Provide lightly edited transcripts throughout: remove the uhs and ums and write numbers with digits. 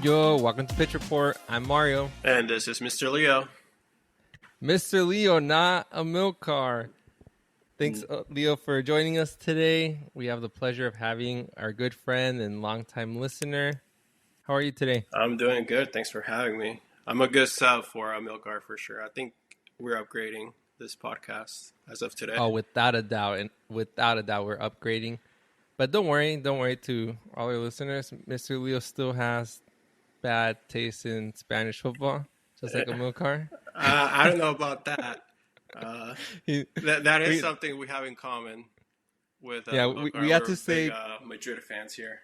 yo. Welcome to Pitch Report. I'm Mario. And this is Mr. Leo. Mr. Leo, not Amilcar. Thanks, Leo, for joining us today. We have the pleasure of having our good friend and longtime listener. How are you today? I'm doing good. Thanks for having me. I'm a good sub for Amilcar for sure. I think we're upgrading this podcast as of today. Oh, without a doubt. And without a doubt, we're upgrading. But don't worry to all our listeners. Mr. Leo still has bad taste in Spanish football, just like Amilcar. I don't know about that. That is something we have in common with we had to say big, Madrid fans here.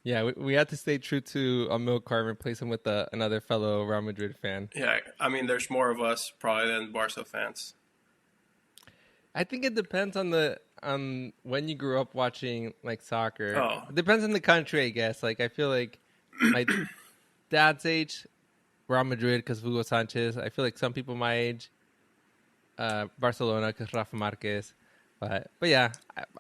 Yeah, we had to stay true to Amilcar and replace him with another fellow Real Madrid fan. Yeah, I mean, there's more of us probably than Barça fans. I think it depends on when you grew up watching like soccer. Oh. It depends on the country, I guess. Like I feel like my dad's age, Real Madrid because Hugo Sanchez. I feel like some people my age, Barcelona because Rafa Marquez. But yeah,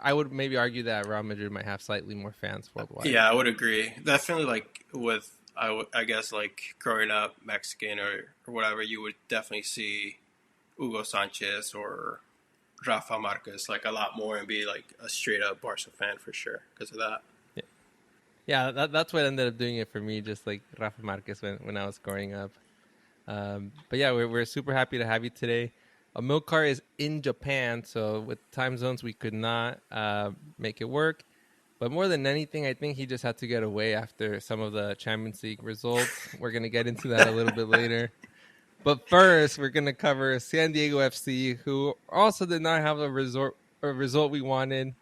I would maybe argue that Real Madrid might have slightly more fans worldwide. Yeah, I would agree. Definitely, like with I guess like growing up Mexican or whatever, you would definitely see Hugo Sanchez or Rafa Marquez like a lot more and be like a straight up Barca fan for sure because of that. Yeah, that's what ended up doing it for me, just like Rafa Marquez when I was growing up. But yeah, we're super happy to have you today. Amilcar is in Japan, so with time zones, we could not make it work. But more than anything, I think he just had to get away after some of the Champions League results. We're going to get into that a little bit later. But first, we're going to cover San Diego FC, who also did not have a result we wanted.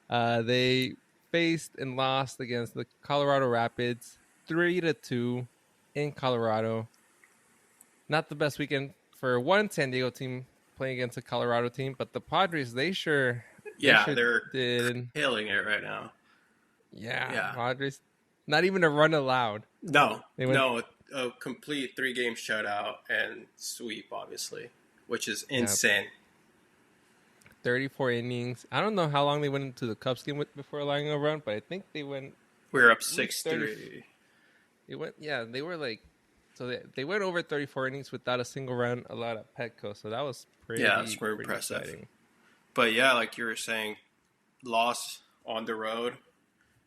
They faced and lost against the Colorado Rapids 3-2 in Colorado. Not the best weekend for one San Diego team playing against a Colorado team, but the Padres, they're killing it right now. Yeah, Padres, not even a run allowed. No, a complete 3-game shutout and sweep, obviously, which is insane. 34 innings. I don't know how long they went into the Cubs game before allowing a run, but I think they went. We were up 6-3. They were like. So they went over 34 innings without a single run allowed at Petco. So that was pretty impressive. Exciting. But yeah, like you were saying, loss on the road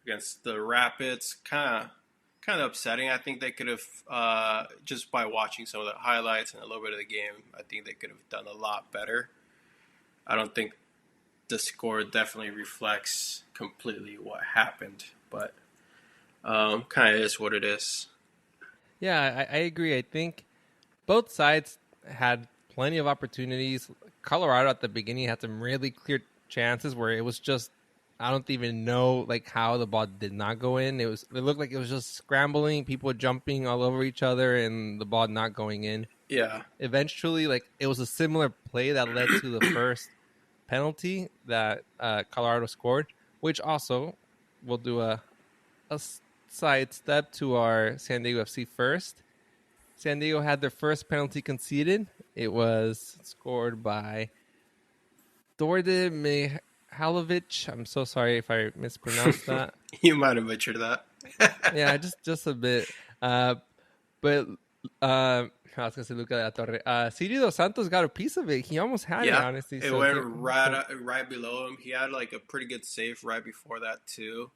against the Rapids, kind of upsetting. I think they could have, just by watching some of the highlights and a little bit of the game, I think they could have done a lot better. I don't think the score definitely reflects completely what happened, but kind of is what it is. Yeah, I agree. I think both sides had plenty of opportunities. Colorado at the beginning had some really clear chances where it was just, I don't even know like how the ball did not go in. It looked like it was just scrambling, people jumping all over each other and the ball not going in. Yeah. Eventually, like it was a similar play that led to the first penalty that Colorado scored, which also will do a sidestep to our San Diego FC first. San Diego had their first penalty conceded. It was scored by Dorde Mihalovic. I'm so sorry if I mispronounced that. You might have butchered that. Yeah, just a bit. But I was going to say Luca de la Torre. Siri Dos Santos got a piece of it. He almost had it, honestly. It went right below him. He had like a pretty good save right before that too.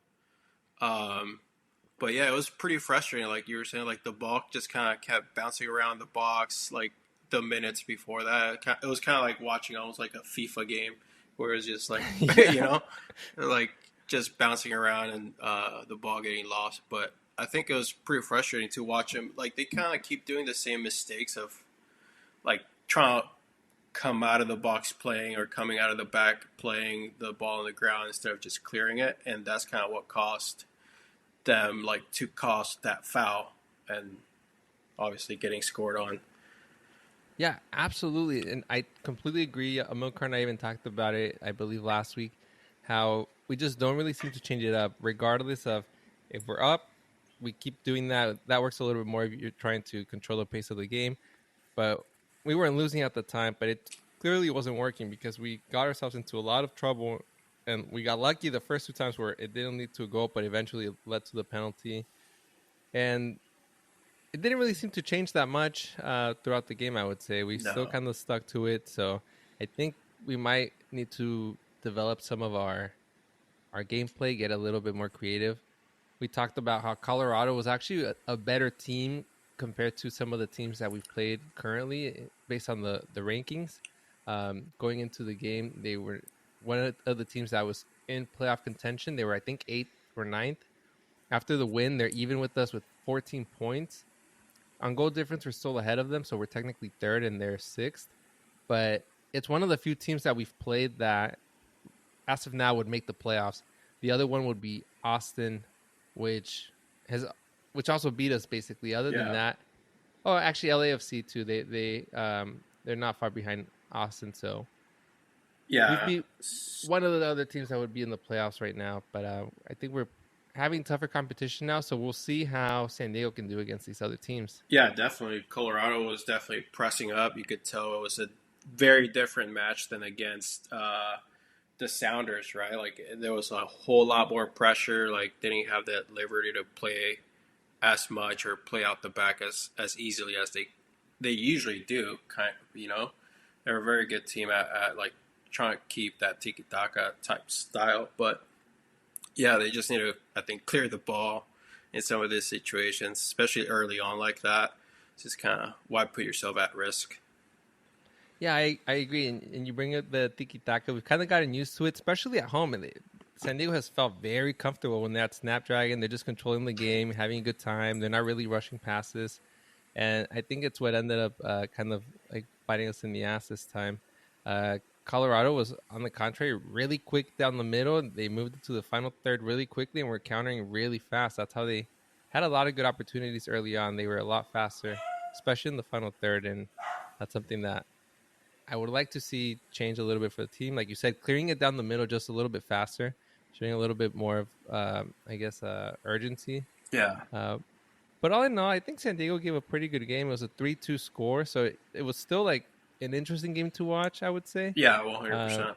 But yeah, it was pretty frustrating. Like you were saying, like the ball just kind of kept bouncing around the box. Like the minutes before that, it was kind of like watching almost like a FIFA game, where it's just like like just bouncing around and the ball getting lost. But I think it was pretty frustrating to watch them. Like they kind of keep doing the same mistakes of like trying to come out of the box playing or coming out of the back playing the ball on the ground instead of just clearing it, and that's kind of what cost them to cost that foul and obviously getting scored on. Yeah, absolutely. And I completely agree. Amilcar and I even talked about it, I believe, last week, how we just don't really seem to change it up. Regardless of if we're up, we keep doing that. That works a little bit more if you're trying to control the pace of the game. But we weren't losing at the time, but it clearly wasn't working because we got ourselves into a lot of trouble. And we got lucky the first two times where it didn't lead to a goal, but eventually it led to the penalty. And it didn't really seem to change that much throughout the game. I would say we still No. kind of stuck to it. So I think we might need to develop some of our gameplay, get a little bit more creative. We talked about how Colorado was actually a better team compared to some of the teams that we've played currently, based on the rankings. Going into the game, they were one of the teams that was in playoff contention. They were, I think, eighth or ninth. After the win, they're even with us with 14 points. On goal difference, we're still ahead of them, so we're technically third and they're sixth. But it's one of the few teams that we've played that, as of now, would make the playoffs. The other one would be Austin, which has also beat us basically. Other than Yeah. that, oh, actually LAFC too. They're not far behind Austin, so we'd Yeah. be one of the other teams that would be in the playoffs right now. But I think we're having tougher competition now, so we'll see how San Diego can do against these other teams. Yeah, definitely. Colorado was definitely pressing up. You could tell it was a very different match than against the Sounders, right? Like there was a whole lot more pressure. Like they didn't have that liberty to play as much or play out the back as easily as they usually do. They're a very good team at like trying to keep that tiki taka type style, but yeah, they just need to, I think, clear the ball in some of these situations, especially early on like that. It's just kind of why put yourself at risk. Yeah, I agree. And you bring up the tiki taka. We've kind of gotten used to it, especially at home. And San Diego has felt very comfortable when they're at Snapdragon. They're just controlling the game, having a good time. They're not really rushing passes. And I think it's what ended up kind of like biting us in the ass this time. Colorado was, on the contrary, really quick down the middle. They moved it to the final third really quickly and were countering really fast. That's how they had a lot of good opportunities early on. They were a lot faster, especially in the final third. And that's something that I would like to see change a little bit for the team. Like you said, clearing it down the middle just a little bit faster, showing a little bit more of, I guess, urgency. Yeah. Uh, but all in all, I think San Diego gave a pretty good game. It was a 3-2 score, so it was still like an interesting game to watch, I would say. Yeah, Uh, 100%.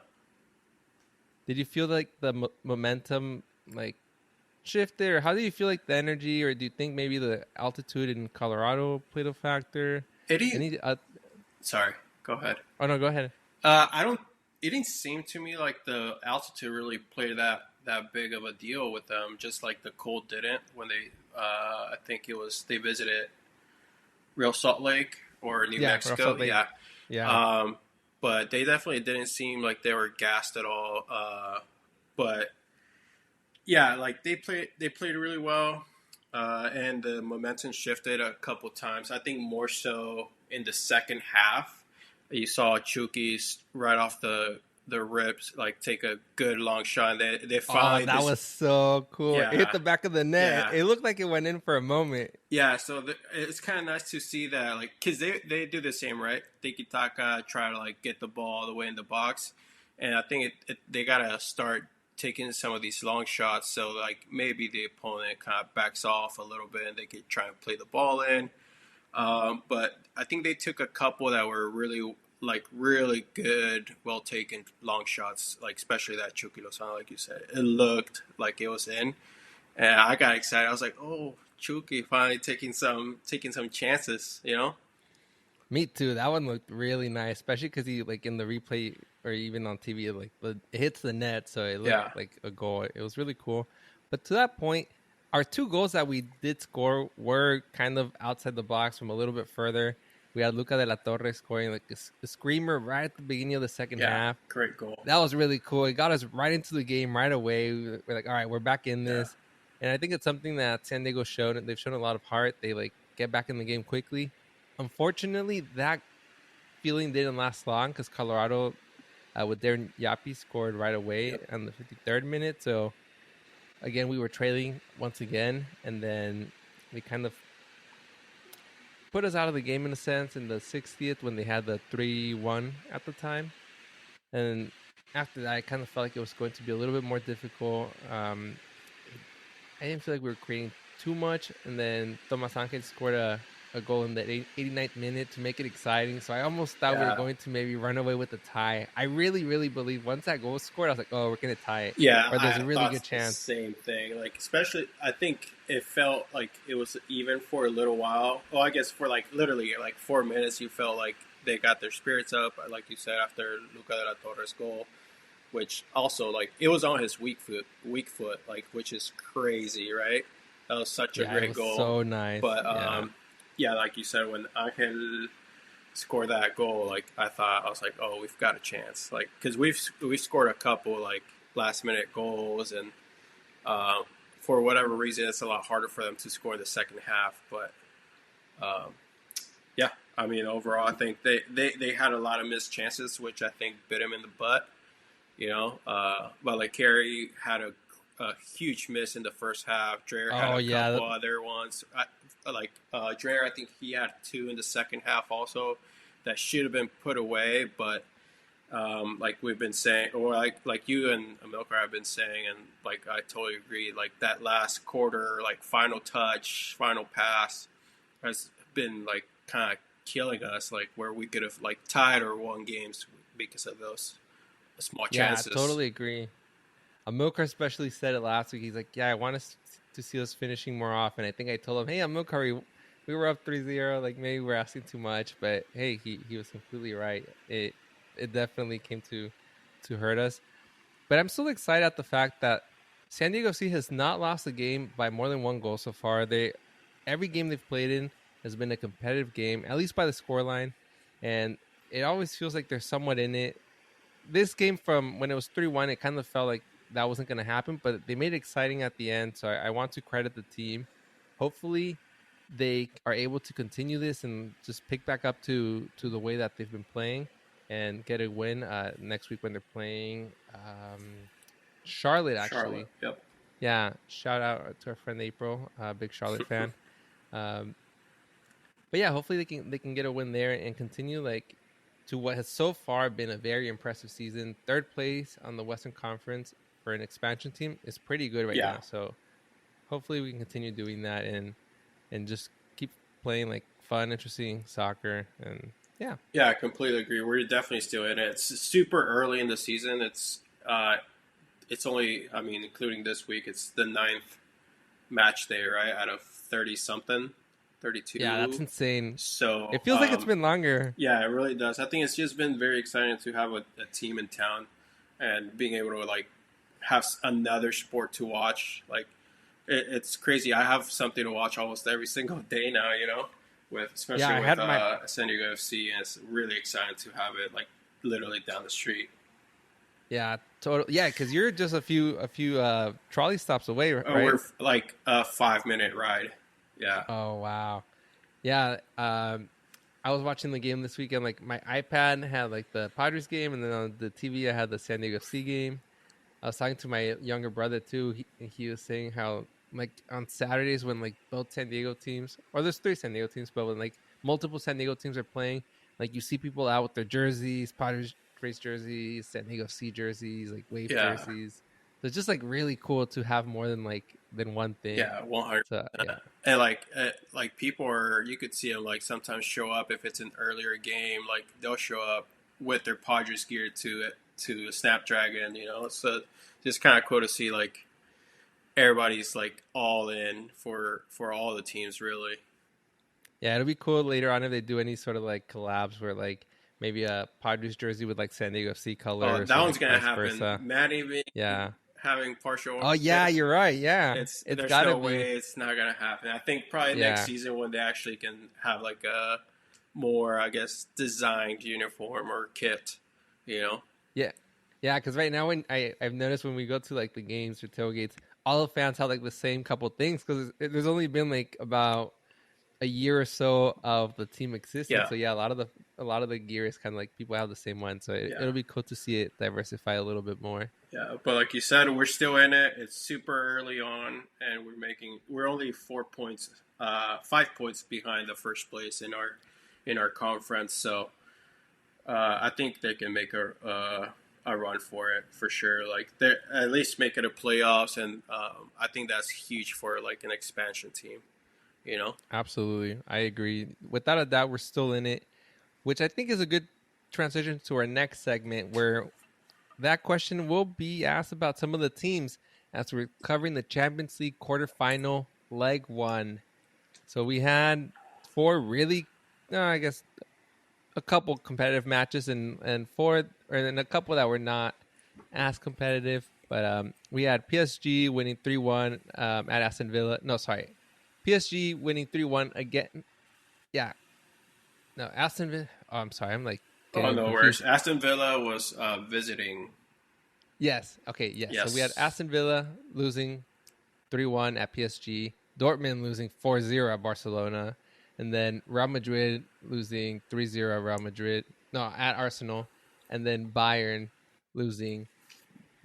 did you feel like the momentum like shifted, or how do you feel like the energy, or do you think maybe the altitude in Colorado played a factor? It didn't, Any? sorry, go ahead. Oh no, go ahead. I don't. It didn't seem to me like the altitude really played that big of a deal with them. Just like the cold didn't when they. I think it was they visited Real Salt Lake or New Yeah, Mexico. Salt Lake. Yeah. Yeah. But they definitely didn't seem like they were gassed at all. But yeah, like they played really well, and the momentum shifted a couple times. I think more so in the second half. You saw Chucky right off the rips, like take a good long shot. They Oh, finally that was so cool. It hit yeah, the back of the net. yeah. It looked like it went in for a moment. Yeah, so it's kind of nice to see that, like, because they do the same, right? Tiki taka, try to like get the ball all the way in the box, and I think they gotta start taking some of these long shots, so like maybe the opponent kind of backs off a little bit, and they could try and play the ball in. But I think they took a couple that were really good, well taken long shots, like especially that Chucky Lozano, like you said, it looked like it was in. And I got excited. I was like, "Oh, Chucky finally taking some chances," you know? Me too. That one looked really nice, especially because he like in the replay or even on TV, like it hits the net, so it looked Yeah. like a goal. It was really cool. But to that point, our two goals that we did score were kind of outside the box from a little bit further. We had Luca de la Torre scoring like a screamer right at the beginning of the second Yeah, half. great goal. That was really cool. It got us right into the game right away. We're like, all right, we're back in this. And I think it's something that San Diego showed. They've shown a lot of heart. They like get back in the game quickly. Unfortunately, that feeling didn't last long because Colorado, with Darren Yapi, scored right away on the 53rd minute. So again, we were trailing once again, and then they kind of put us out of the game in a sense in the 60th when they had the 3-1 at the time. And after that, I kind of felt like it was going to be a little bit more difficult. I didn't feel like we were creating too much, and then Tomas Angel scored a goal in the 89th minute to make it exciting. So I almost thought we were Yeah. going to maybe run away with the tie. I really, really believe once that goal was scored, I was like, oh, we're going to tie it. Yeah, Or there's I a really thought good the chance. same thing. Like, especially, I think it felt like it was even for a little while. Well, I guess for like literally like 4 minutes, you felt like they got their spirits up, like you said, after Luca de la Torre's goal, which also like it was on his weak foot, like which is crazy, right? That was such a Yeah, it great was goal. so nice. But Yeah. yeah, like you said, when Angel scored that goal, like I was like, oh, we've got a chance, like because we've scored a couple like last minute goals, and uh, for whatever reason, it's a lot harder for them to score in the second half. But um, yeah, I mean, overall, I think they had a lot of missed chances, which I think bit him in the butt. But like Carey had a huge miss in the first half. Dreher had Oh, a yeah. couple other ones. Dreher, I think he had two in the second half also that should have been put away. But like we've been saying, or like you and Amilcar have been saying, and like I totally agree. Like that last quarter, like final touch, final pass, has been like kind of killing us. Like where we could have like tied or won games because of those small Yeah, I chances. totally agree. Amilcar especially said it last week. He's like, yeah, I want us to see us finishing more often. I think I told him, hey, Amilcar, we were up 3-0. Like, maybe we're asking too much. But, hey, he was completely right. It definitely came to hurt us. But I'm still excited at the fact that San Diego FC has not lost a game by more than one goal so far. Every game they've played in has been a competitive game, at least by the scoreline. And it always feels like they're somewhat in it. This game, from when it was 3-1, it kind of felt like that wasn't going to happen, but they made it exciting at the end. So I want to credit the team. Hopefully they are able to continue this and just pick back up to the way that they've been playing and get a win next week when they're playing Charlotte, Charlotte. actually. Yep. Yeah, shout out to our friend April, big Charlotte fan. Um, but yeah, hopefully they can get a win there and continue like to what has so far been a very impressive season. Third place on the Western Conference for an expansion team is pretty good right Yeah. now. So hopefully we can continue doing that and just keep playing like fun, interesting soccer. And yeah, Yeah, I completely agree. We're definitely still in it. It's super early in the season. It's only, I mean, including this week, it's the ninth match day, right? Out of 30 something, yeah, that's 32. insane. So It feels like it's been longer. yeah, it really does. I think it's just been very exciting to have a team in town and being able to like have another sport to watch. Like it's crazy. I have something to watch almost every single day now. With Yeah, especially I with had my San Diego FC, and it's really exciting to have it like literally down the street. yeah, total yeah, because you're just a few trolley stops away, right? We're like a 5 minute ride. Yeah, Oh wow. Yeah, I was watching the game this weekend. Like my iPad had like the Padres game, and then on the TV I had the San Diego FC game. I was talking to my younger brother too. He was saying how like on Saturdays when like both San Diego teams, or there's three San Diego teams, but when like multiple San Diego teams are playing, like you see people out with their jerseys, Padres race jerseys, San Diego FC jerseys, like wave yeah, jerseys. So it's just like really cool to have more than one thing. yeah, 100. So yeah, And like people are, you could see them like sometimes show up if it's an earlier game. Like they'll show up with their Padres gear to Snapdragon. So just kind of cool to see like everybody's like all in for all the teams really. yeah, it'll be cool later on if they do any sort of like collabs where like maybe a Padres jersey with like San Diego FC Oh, colors that or one's like gonna vice happen. versa. Matt even Yeah. having partial Oh yeah, ownership. you're right. Yeah, It's it's There's gotta no be. way it's not gonna happen. I think probably next Yeah, season when they actually can have like a more, I guess, designed uniform or kit. You know? yeah, yeah. Because right now, when I've noticed when we go to like the games or tailgates, all the fans have like the same couple things because there's only been like about a year or so of the team existing. Yeah, So yeah, a lot of the gear is kind of like people have the same one. So yeah, it'll be cool to see it diversify a little bit more. yeah. But like you said, we're still in it. It's super early on, and we're only 4 points, 5 points behind the first place in our conference. So I think they can make a run for it for sure. Like they at least make it a playoffs, and I think that's huge for like an expansion team. You know. Absolutely. I agree. Without a doubt, we're still in it, which I think is a good transition to our next segment where that question will be asked about some of the teams as we're covering the Champions League quarterfinal leg one. So we had four really, I guess, a couple competitive matches and four, or then a couple that were not as competitive. But we had PSG winning 3-1 at Aston Villa. No, sorry. PSG winning 3-1 again. Yeah. No, Aston Villa. Oh, I'm sorry. I'm like Oh getting no worries. confused. Aston Villa was visiting. Yes. Okay. Yes. So we had Yes. Aston Villa losing 3-1 at PSG, Dortmund losing 4-0 at Barcelona, and then Real Madrid losing 3-0 at Real Madrid. No, at Arsenal, and then Bayern losing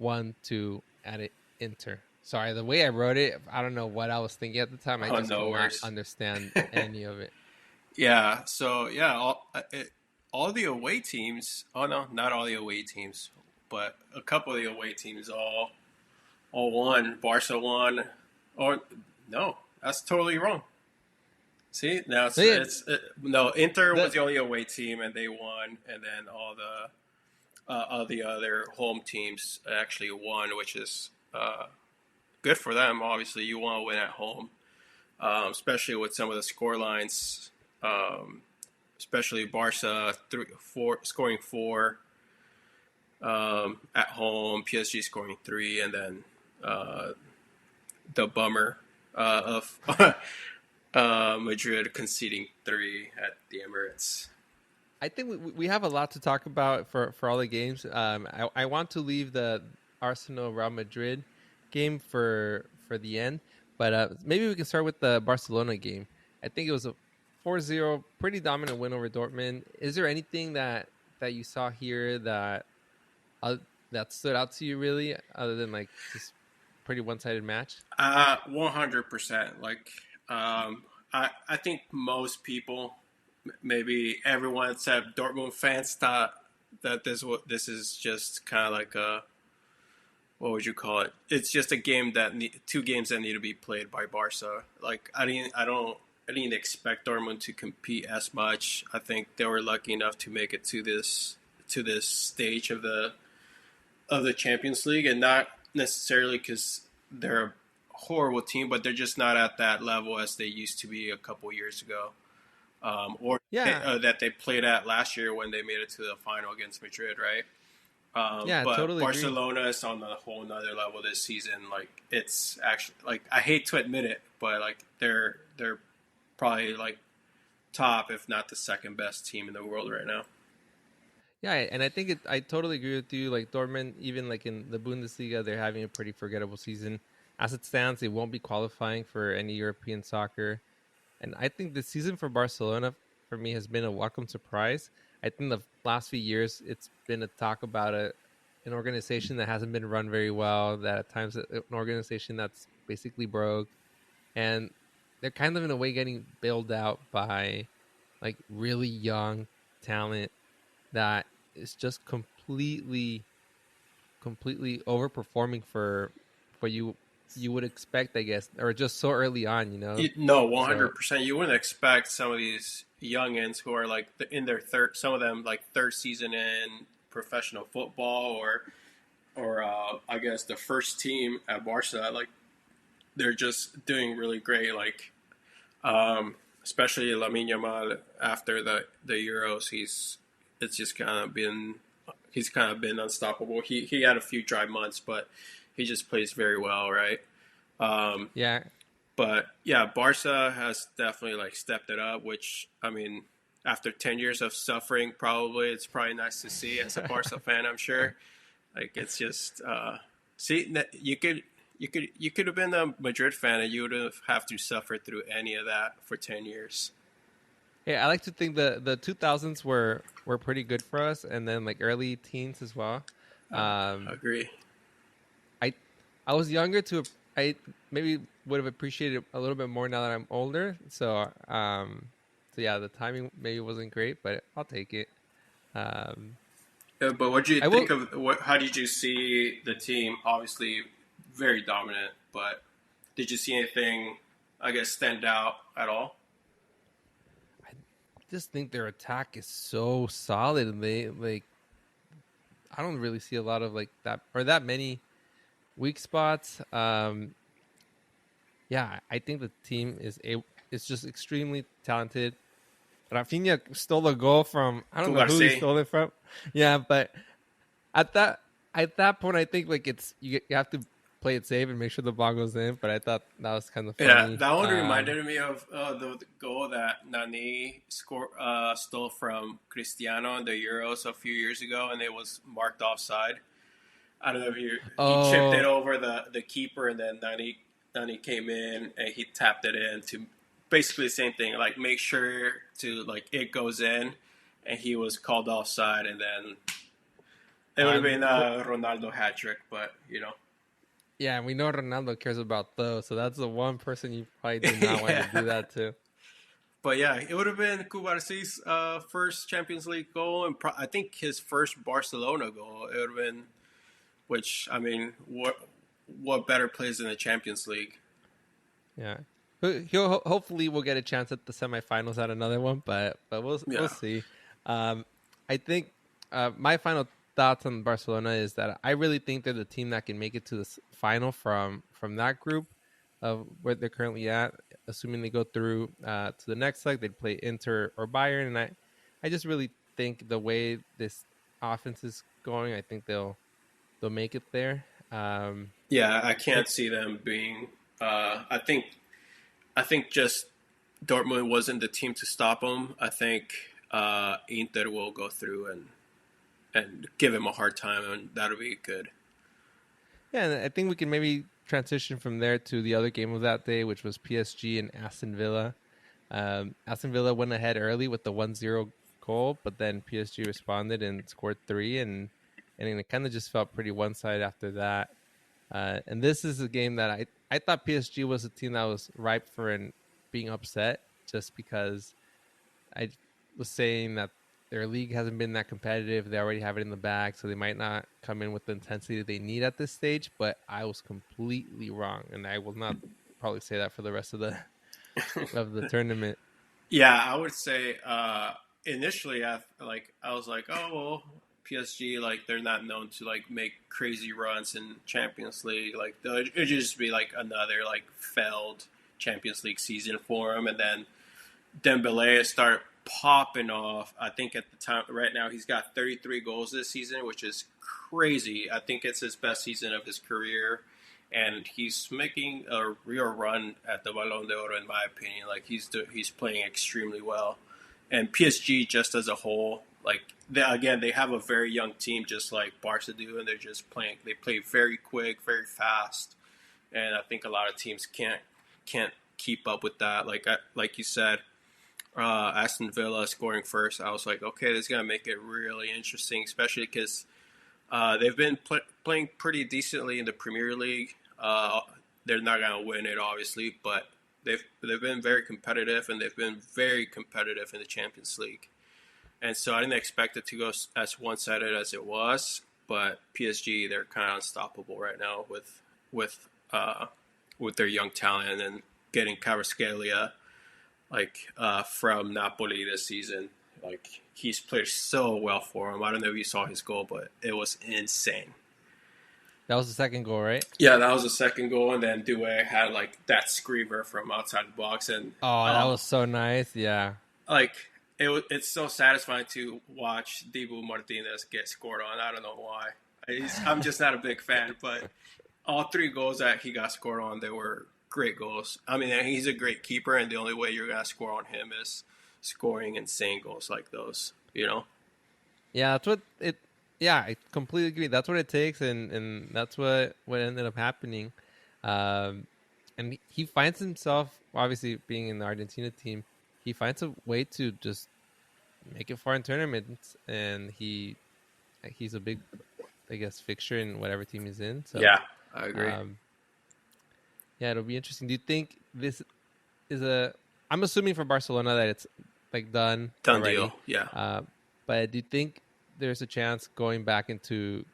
1-2 at Inter. Sorry, the way I wrote it, I don't know what I was thinking at the time. I Oh just could no not worries. understand any of it. Yeah. So yeah, all the away teams. Oh no, not all the away teams, but a couple of the away teams all won. Barca won. Or no, that's totally wrong. See, now So yeah, no. Inter was the the only away team, and they won. And then all the other home teams actually won, which is good for them. Obviously, you want to win at home, especially with some of the score lines. Um, Especially Barca scoring four at home, PSG scoring three, and then the bummer of Madrid conceding three at the Emirates. I think we have a lot to talk about for all the games. I want to leave the Arsenal Real Madrid game for the end, but maybe we can start with the Barcelona game. I think it was a 4-0, pretty dominant win over Dortmund. Is there anything that you saw here that stood out to you really, other than like just pretty one-sided match? 100%. Like, I think most people, maybe everyone except Dortmund fans, thought that this is just kind of like a, what would you call it? It's just a game two games that need to be played by Barca. Like I didn't expect Dortmund to compete as much. I think they were lucky enough to make it to this stage of the Champions League, and not necessarily because they're a horrible team, but they're just not at that level as they used to be a couple years ago, Yeah, that they played at last year when they made it to the final against Madrid, right? yeah, But totally agree. Barcelona is on a whole nother level this season. Like it's actually like I hate to admit it, but like they're probably like top, if not the second best team in the world right now. Yeah, and I think I totally agree with you. Like Dortmund, even like in the Bundesliga, they're having a pretty forgettable season. As it stands, they won't be qualifying for any European soccer. And I think the season for Barcelona, for me, has been a welcome surprise. I think the last few years, it's been a talk about an organization that hasn't been run very well, that at times an organization that's basically broke. And they're kind of in a way getting bailed out by like really young talent that is just completely overperforming for what you would expect, I guess, or just so early on, you know. No, one So hundred percent. You wouldn't expect some of these youngins who are like in their third, some of them like third season in professional football, or I guess the first team at Barca. Like they're just doing really great. Like especially Lamine Yamal after the Euros, it's just kind of been he's kind of been unstoppable. He had a few dry months, but he just plays very well, right? Um, yeah, but yeah, Barca has definitely like stepped it up. Which I mean, after 10 years of suffering, it's probably nice to see as a Barca fan. I'm sure. Like it's just see you could have been a Madrid fan and you would have to suffer through any of that for 10 years. yeah. I like to think the 2000s were pretty good for us, and then like early teens as well. Um, Agree. I I was younger to I maybe would have appreciated it a little bit more now that I'm older. So yeah, the timing maybe wasn't great, but I'll take it. Um, But what do you I will. think of what? How did you see the team? Obviously, very dominant. But did you see anything I guess, stand out at all. I just think their attack is so solid, and I don't really see a lot of like that or that many weak spots. Yeah, I think the team is just extremely talented. Rafinha stole a goal from I don't know who he Cubarsí. stole it from. Yeah, but at that point, I think like you have to play it safe and make sure the ball goes in. But I thought that was kind of Yeah, funny. that one reminded me of the goal that Nani stole from Cristiano in the Euros a few years ago, and it was marked offside. I don't know if he chipped it Oh, over the keeper, and then Nani came in and he tapped it in to basically the same thing, like make sure to like it goes in, and he was called offside, and then it would have been a Ronaldo hat trick, but yeah, and we know Ronaldo cares about those, so that's the one person you probably do not want to do yeah. that to. But yeah, it would have been Cubarsi's first Champions League goal, and I think his first Barcelona goal. It would have been, which I mean, what better plays in the Champions League? Yeah, but hopefully we'll get a chance at the semifinals at another one, but we'll Yeah, see. I think my final thoughts on Barcelona is that I really think they're the team that can make it to the final from that group of where they're currently at. Assuming they go through to the next leg, they'd play Inter or Bayern, and I just really think the way this offense is going, I think they'll make it there. yeah, I It, can't see them being. I think just Dortmund wasn't the team to stop them. I think Inter will go through and give him a hard time, and that'll be good. Yeah, and I think we can maybe transition from there to the other game of that day, which was PSG and Aston Villa. Aston Villa went ahead early with the 1-0 goal, but then PSG responded and scored three, and it kind of just felt pretty one-sided after that. And this is a game that I thought PSG was a team that was ripe for being upset just because I was saying that their league hasn't been that competitive. They already have it in the bag, so they might not come in with the intensity they need at this stage. But I was completely wrong, and I will not probably say that for the rest of the tournament. Yeah, I would say initially, I was like, oh well, PSG like they're not known to like make crazy runs in Champions League. Like it'd just be like another like failed Champions League season for them, and then Dembele start popping off. I think at the time right now he's got 33 goals this season, which is crazy. I think it's his best season of his career, and he's making a real run at the Ballon d'Or in my opinion. Like he's playing extremely well, and PSG just as a whole, like they have a very young team just like Barca do, and they're just playing. They play very quick, very fast, and I think a lot of teams can't keep up with that. Like you said, Aston Villa scoring first, I was like, okay, this is gonna make it really interesting, especially because they've been playing pretty decently in the Premier League. They're not gonna win it, obviously, but they've been very competitive, and they've been very competitive in the Champions League. And so I didn't expect it to go as one-sided as it was. But PSG, they're kind of unstoppable right now with their young talent and getting Kvaratskhelia from Napoli this season. Like he's played so well for him. I don't know if you saw his goal, but it was insane. That was the second goal, right? Yeah, that was the second goal, and then Doué had like that screamer from outside the box, and Oh, that was so nice. Yeah. like it's so satisfying to watch Dibu Martinez get scored on. I don't know why. I'm just not a big fan, but all three goals that he got scored on, they were great goals. I mean, he's a great keeper, and the only way you're gonna score on him is scoring insane goals like those. Yeah, that's what it. Yeah, I completely agree. That's what it takes, and that's what ended up happening. And he finds himself, obviously being in the Argentina team, he finds a way to just make it far in tournaments, and he's a big, I guess, fixture in whatever team he's in. So Yeah, I agree. Yeah, it'll be interesting. Do you think this is a? I'm assuming for Barcelona that it's like done Done already. deal. Yeah. But do you think there's a chance going back to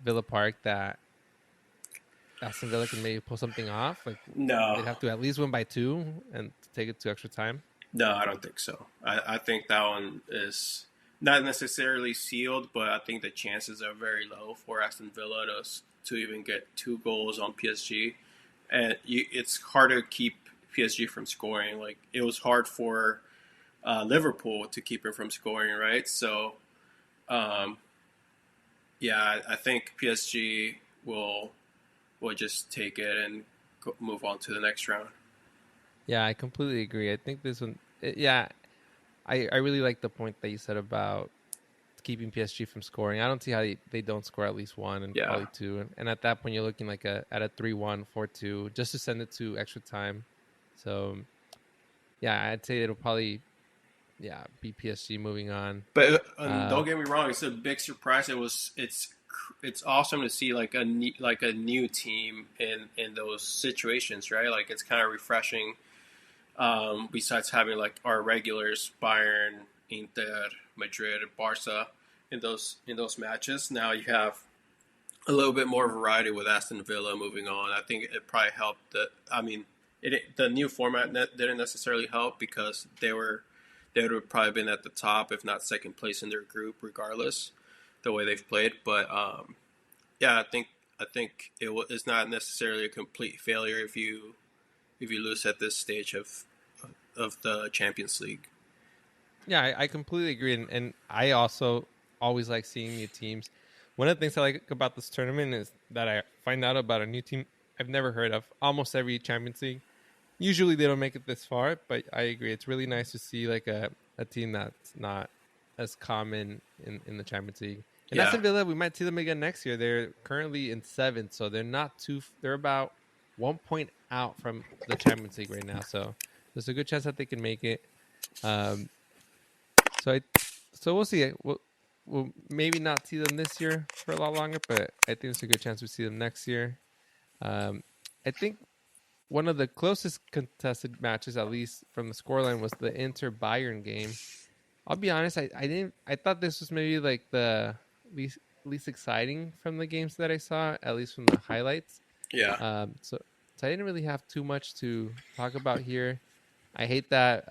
Villa Park that Aston Villa can maybe pull something off? Like No, they'd have to at least win by 2 and take it to extra time. no, I don't think so. I think that one is not necessarily sealed, but I think the chances are very low for Aston Villa to even get 2 goals on PSG. And it's hard to keep PSG from scoring. Like, it was hard for Liverpool to keep it from scoring, right? So, um, yeah, I think PSG will just take it and move on to the next round. Yeah, I completely agree. I think this one, yeah, I really like the point that you said about keeping PSG from scoring. I don't see how they don't score at least 1 and Yeah. probably 2. And at that point, you're looking like at a 3-1, 4-2, just to send it to extra time. So, yeah, I'd say it'll probably, be PSG moving on. But don't get me wrong, it's a big surprise. It's awesome to see like a new team in those situations, right? Like, it's kind of refreshing. Besides having like our regulars, Bayern, Inter, Madrid, Barça, in those matches, now you have a little bit more variety with Aston Villa moving on. I think it probably helped that. I mean, the new format didn't necessarily help because they would have probably been at the top, if not second place in their group, regardless the way they've played. But yeah, I think it's not necessarily a complete failure if you lose at this stage of the Champions League. Yeah, I completely agree. And I also always like seeing new teams. One of the things I like about this tournament is that I find out about a new team I've never heard of almost every Champions League. Usually they don't make it this far, but I agree. It's really nice to see like a team that's not as common in the Champions League. And Yeah. Aston Villa, we might see them again next year. They're currently in 7th, so they're about 1 point out from the Champions League right now. So there's a good chance that they can make it. So we'll see. We'll maybe not see them this year for a lot longer, but I think there's a good chance we see them next year. I think one of the closest contested matches, at least from the scoreline, was the Inter Bayern game. I'll be honest, I thought this was maybe like the least exciting from the games that I saw, at least from the highlights. Yeah. So I didn't really have too much to talk about here. I hate that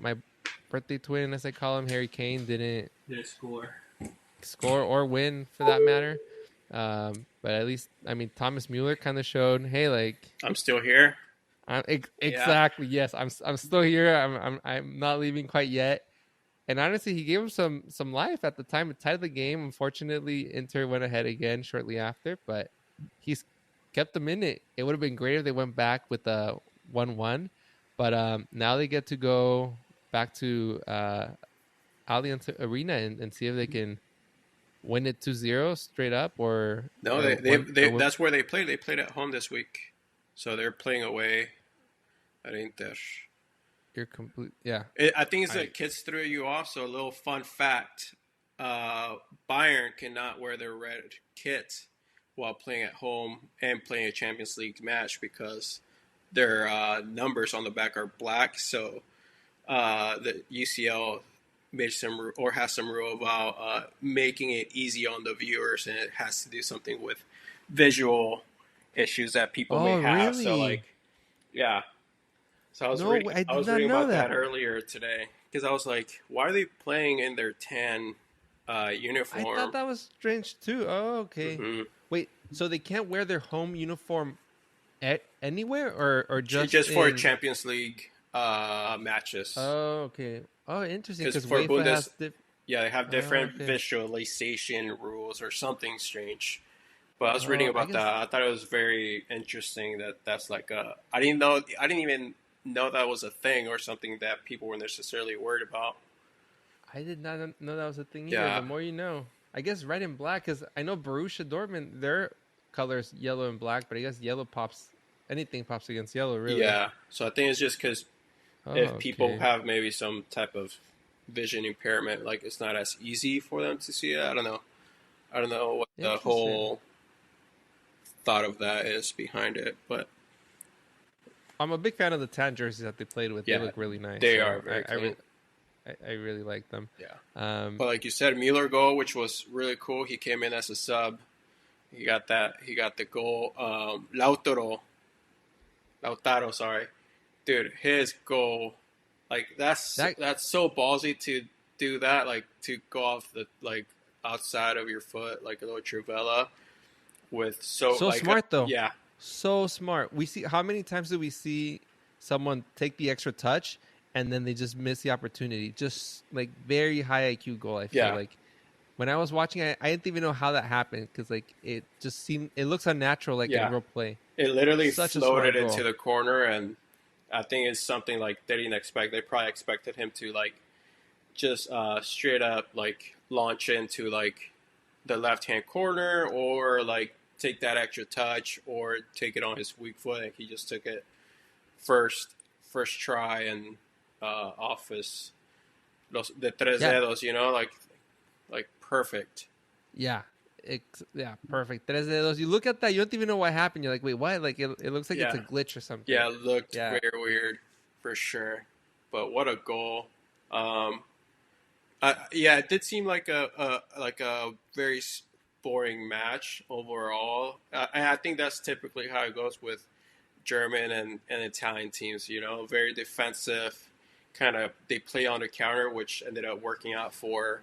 my birthday twin, as I call him, Harry Kane, didn't score or win for that matter. But at least, I mean, Thomas Mueller kind of showed, hey, like I'm still here. Exactly. Yes, I'm still here. I'm not leaving quite yet. And honestly, he gave him some life at the time. It tied the game. Unfortunately, Inter went ahead again shortly after, but he's kept them in it. It would have been great if they went back with a 1-1, but now they get to go back to Allianz Arena and see if they can win it 2-0 straight up or No, or they that's where they played. They played at home this week, so they're playing away at Inter. You're complete. Yeah, I think it's the kids threw you off. So a little fun fact: Bayern cannot wear their red kit while playing at home and playing a Champions League match because their numbers on the back are black. So the UCL has some rule about making it easy on the viewers, and it has to do something with visual issues that people may have. Really? So like, yeah. So I was reading about that earlier today because I was like, why are they playing in their tan uniform? I thought that was strange too. Oh, okay. Mm-hmm. Wait, so they can't wear their home uniform anywhere or just for Champions League matches. Oh, okay. Oh, interesting. Because for UEFA has they have different visualization rules or something strange. But I was reading about that. I thought it was very interesting that's like I didn't even know that was a thing or something that people were necessarily worried about. I did not know that was a thing either. Yeah. The more you know. I guess red and black, because I know Borussia Dortmund, their colors yellow and black, but I guess anything pops against yellow, really. Yeah, so I think it's just because if people have maybe some type of vision impairment, like it's not as easy for them to see it. I don't know what the whole thought of that is behind it, but I'm a big fan of the tan jerseys that they played with. Yeah, they look really nice. They are very clean. I really like them. Yeah. But like you said, Mueller goal, which was really cool. He came in as a sub. He got that. He got the goal. Lautaro, sorry, dude, his goal, like That that's so ballsy to do that, like to go off the like outside of your foot, like a little trivela with so so like smart though. yeah, So smart. We see how many times do we see someone take the extra touch and then they just miss the opportunity. Just like very high IQ goal. I feel yeah, like when I was watching, I didn't even know how that happened because like it just seemed it looks unnatural, like in a yeah. real play. It literally Such a floated smart into goal. the corner, and I think it's something like they didn't expect. They probably expected him to like just straight up like launch into like the left hand corner or like take that extra touch or take it on his weak foot. And he just took it first first try and off his the tres Yeah, dedos, you know, like perfect. yeah, yeah, perfect. Tres dedos. You look at that, you don't even know what happened. You're like, wait, what? Like it looks like it's Yeah, a glitch or something. yeah, it looked Yeah, very weird for sure. But what a goal! Um, yeah, it did seem like a very boring match overall. And I think that's typically how it goes with German and Italian teams. You know, very defensive, kind of they play on the counter, which ended up working out for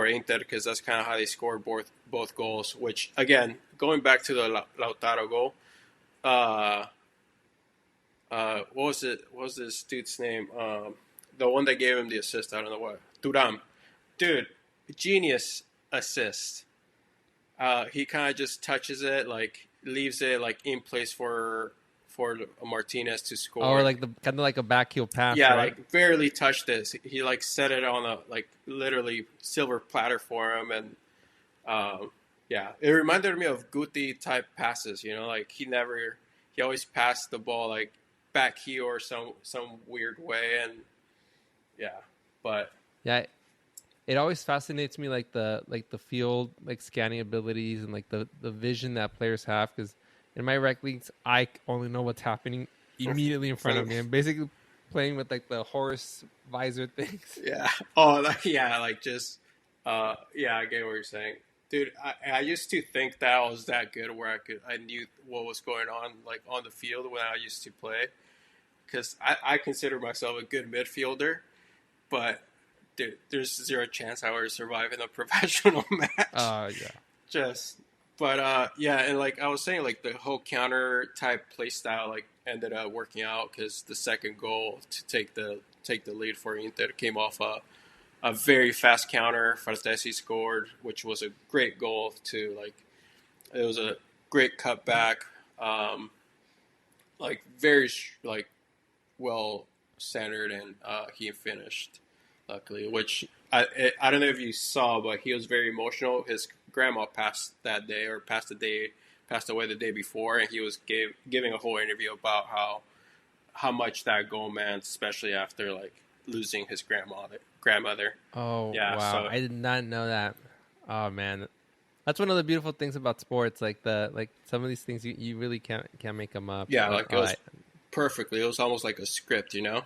Inter because that's kind of how they scored both goals. Which again, going back to the Lautaro goal, uh, what was it? What was this dude's name? The one that gave him the assist. I don't know what. Duram, dude, genius assist. He kind of just touches it, like leaves it like in place for Martinez to oh, score. like the kind of like a backheel pass, Yeah, right? like barely touched this. He like set it on a like literally silver platter for him, and yeah, it reminded me of Guti type passes. You know, like he always passed the ball like back heel or some weird way, and yeah, but Yeah, it always fascinates me like the field like scanning abilities and like the vision that players have because in my rec leagues I only know what's happening immediately in front of me. I'm basically playing with like the horse visor things. yeah, oh yeah, like just yeah, I get what you're saying. Dude, I used to think that I was that good where I knew what was going on like on the field when I used to play because I consider myself a good midfielder, but dude, there's zero chance I would survive in a professional match. Yeah. Just, but yeah, and like I was saying, like the whole counter type play style like ended up working out because the second goal to take the lead for Inter came off a very fast counter. Fartesi scored, which was a great goal too. Like it was a great cutback, um, like very like well centered, and he finished luckily. Which I don't know if you saw, but he was very emotional. His grandma passed that day, or passed away the day before, and he was giving a whole interview about how much that goal meant, especially after like losing his grandmother. Oh Yeah, wow, so I did not know that. Oh man, that's one of the beautiful things about sports. Like some of these things you really can't make them up. yeah, But like it was perfectly. It was almost like a script, you know,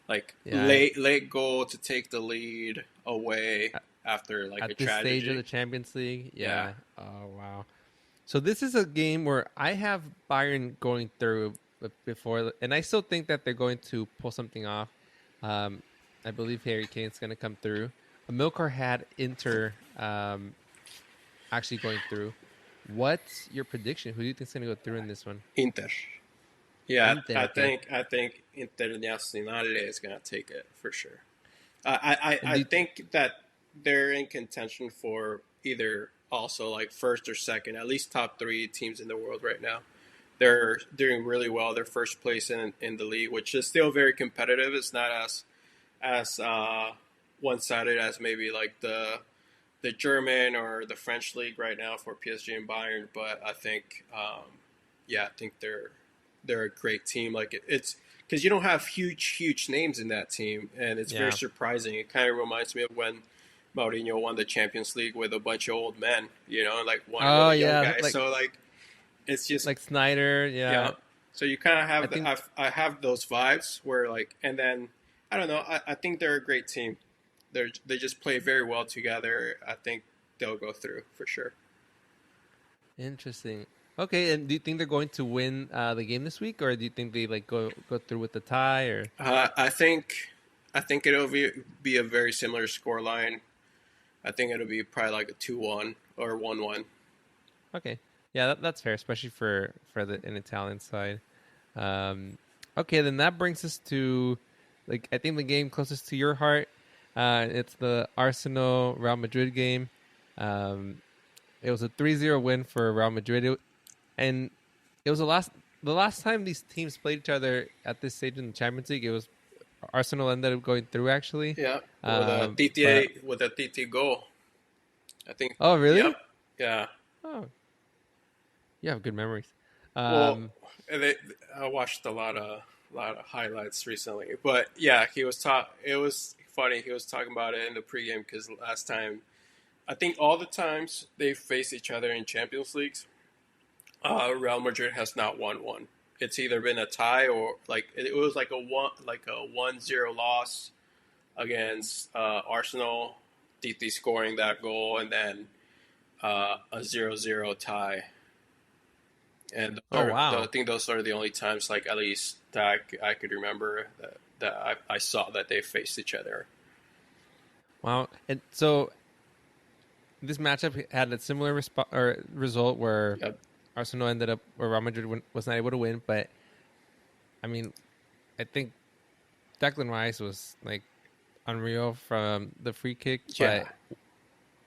like yeah, late goal to take the lead away after like a at this stage of tragedy. the Champions League, Yeah, yeah. Oh wow. So this is a game where I have Bayern going through before, and I still think that they're going to pull something off. Um, I believe Harry Kane's going to come through. Amilcar had Inter actually going through. What's your prediction? Who do you think is going to go through in this one? Inter. Yeah, Inter, okay. I think Internazionale is gonna take it for sure. And I think that they're in contention for either also like first or second, at least top three teams in the world right now. They're doing really well. They're first place in the league, which is still very competitive. It's not as one sided as maybe like the German or the French league right now for PSG and Bayern. But I think yeah, I think they're a great team. Like it's because you don't have huge names in that team, and it's very yeah. surprising. It kind of reminds me of when Mourinho won the Champions League with a bunch of old men, you know, like one Oh really young yeah, guy. So like it's just like Snyder, yeah. yeah. So you kind of I have think I have those vibes where like, and then I don't know. I think they're a great team. They just play very well together. I think they'll go through for sure. Interesting. Okay, and do you think they're going to win the game this week, or do you think they like go through with the tie? Or I think it'll be a very similar score line. I think it'll be probably like a 2-1 or 1-1. okay, yeah, that's fair, especially for an Italian side. Okay, then that brings us to like I think the game closest to your heart. It's the Arsenal Real Madrid game. Um, it was a 3-0 win for Real Madrid, and it was the last time these teams played each other at this stage in the Champions League. It was Arsenal ended up going through actually. Yeah, But with a TT goal. I think. oh really? Yep. Yeah. Oh, you have good memories. Well, Um, I watched a lot of highlights recently, but yeah, he was It was funny. He was talking about it in the pregame because last time, I think all the times they faced each other in Champions Leagues, Real Madrid has not won one. It's either been a tie or like it was like a 1-0 loss against Arsenal, DT scoring that goal, and then a 0-0 tie. And oh I wow. think those are the only times, like at least that I could remember that I saw that they faced each other. Wow. And so this matchup had a similar result where Yep. Arsenal ended up, or Real Madrid was not able to win. But I mean, I think Declan Rice was like unreal from the free kick. Yeah.